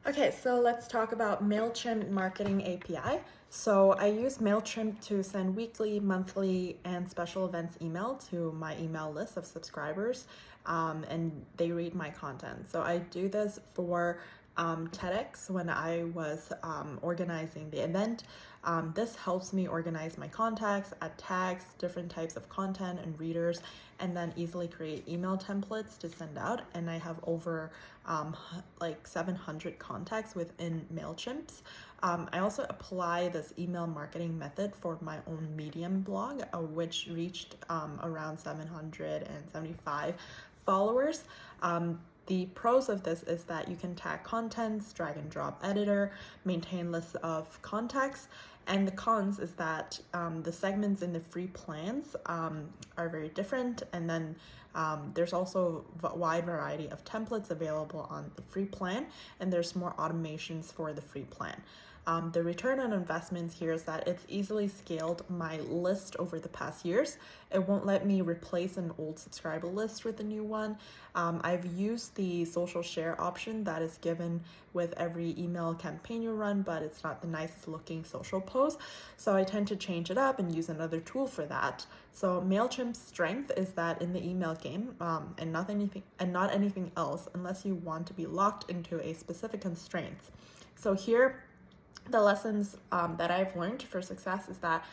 Okay, so let's talk about Mailchimp Marketing API. So I use Mailchimp to send weekly, monthly, and special events email to my email list of subscribers, and they read my content. So I do this for TEDx when I was organizing the event. This helps me organize my contacts, add tags, different types of content and readers, and then easily create email templates to send out. And I have over like 700 contacts within Mailchimps. I also apply this email marketing method for my own Medium blog, which reached around 775 followers. The pros of this is that you can tag contents, drag and drop editor, maintain lists of contacts, and the cons is that the segments in the free plans are very different, and then there's also a wide variety of templates available on the free plan, and there's more automations for the free plan. The return on investments here is that it's easily scaled my list over the past years. It won't let me replace an old subscriber list with a new one. I've used the social share option that is given with every email campaign you run, but it's not the nicest looking social post. So I tend to change it up and use another tool for that. So Mailchimp's strength is that in the email game, and not anything else, unless you want to be locked into a specific constraints. So here, the lessons that I've learned for success is that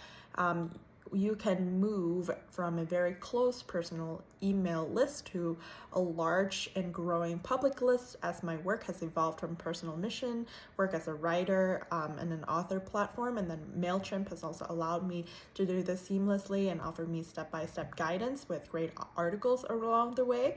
you can move from a very close personal email list to a large and growing public list as my work has evolved from personal mission, work as a writer and an author platform. And then Mailchimp has also allowed me to do this seamlessly and offer me step-by-step guidance with great articles along the way.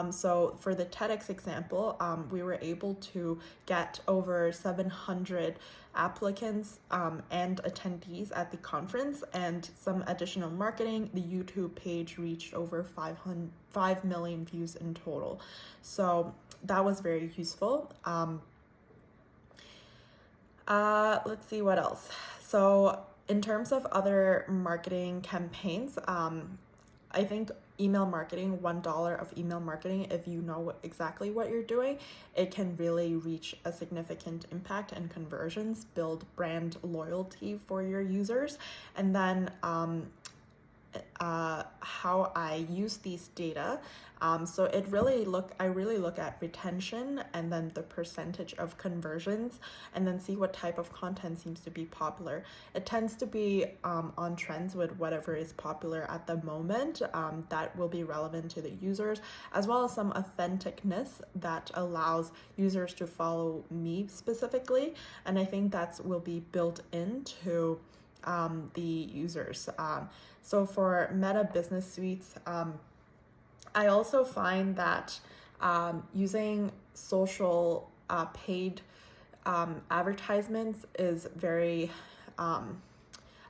So for the TEDx example, we were able to get over 700 applicants and attendees at the conference, and some additional marketing. The YouTube page reached over 5 million views in total. So that was very useful. Let's see what else. So in terms of other marketing campaigns, I think email marketing, $1 of email marketing, if you know exactly what you're doing, it can really reach a significant impact and conversions, build brand loyalty for your users. And then how I use these data. So I really look at retention and then the percentage of conversions, and then see what type of content seems to be popular. It tends to be on trends with whatever is popular at the moment that will be relevant to the users, as well as some authenticness that allows users to follow me specifically. And I think that will be built into the users. So for Meta Business Suites, I also find that using social paid advertisements is very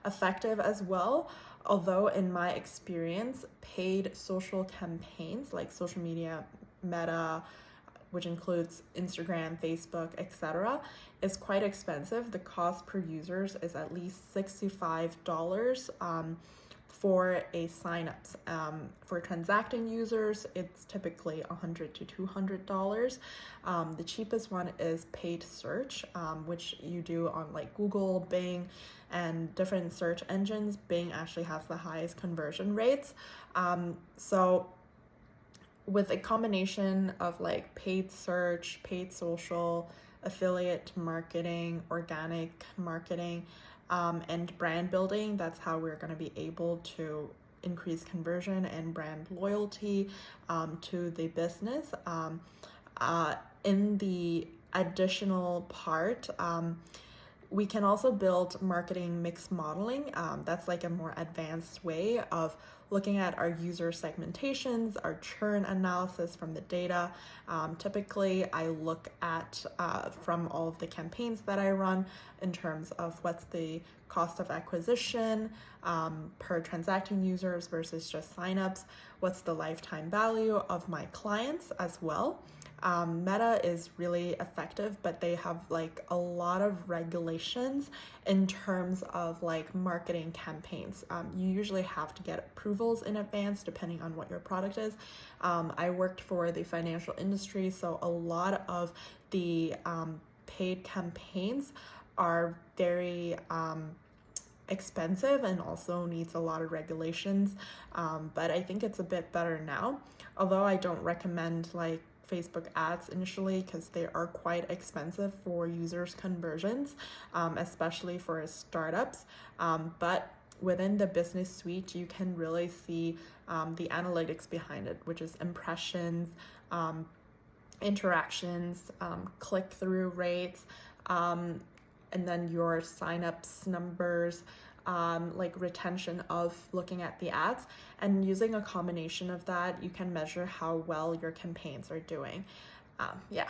effective as well. Although in my experience, paid social campaigns like social media, Meta, which includes Instagram, Facebook, etc., is quite expensive. The cost per users is at least $65 for a signups. For transacting users, it's typically $100 to $200. The cheapest one is paid search, which you do on like Google, Bing, and different search engines. Bing actually has the highest conversion rates. So with a combination of like paid search, paid social, affiliate marketing, organic marketing, and brand building, that's how we're going to be able to increase conversion and brand loyalty to the business. In the additional part, we can also build marketing mix modeling. That's like a more advanced way of looking at our user segmentations, our churn analysis from the data. Typically, I look at from all of the campaigns that I run in terms of what's the cost of acquisition per transacting users versus just signups, what's the lifetime value of my clients as well. Meta is really effective, but they have like a lot of regulations in terms of like marketing campaigns. You usually have to get approvals in advance depending on what your product is. I worked for the financial industry, so a lot of the paid campaigns are very expensive and also needs a lot of regulations, but I think it's a bit better now, although I don't recommend like Facebook ads initially because they are quite expensive for users conversions, especially for startups, but within the business suite you can really see the analytics behind it, which is impressions, interactions, click-through rates, and then your signups numbers, like retention of looking at the ads, and using a combination of that, you can measure how well your campaigns are doing. Yeah.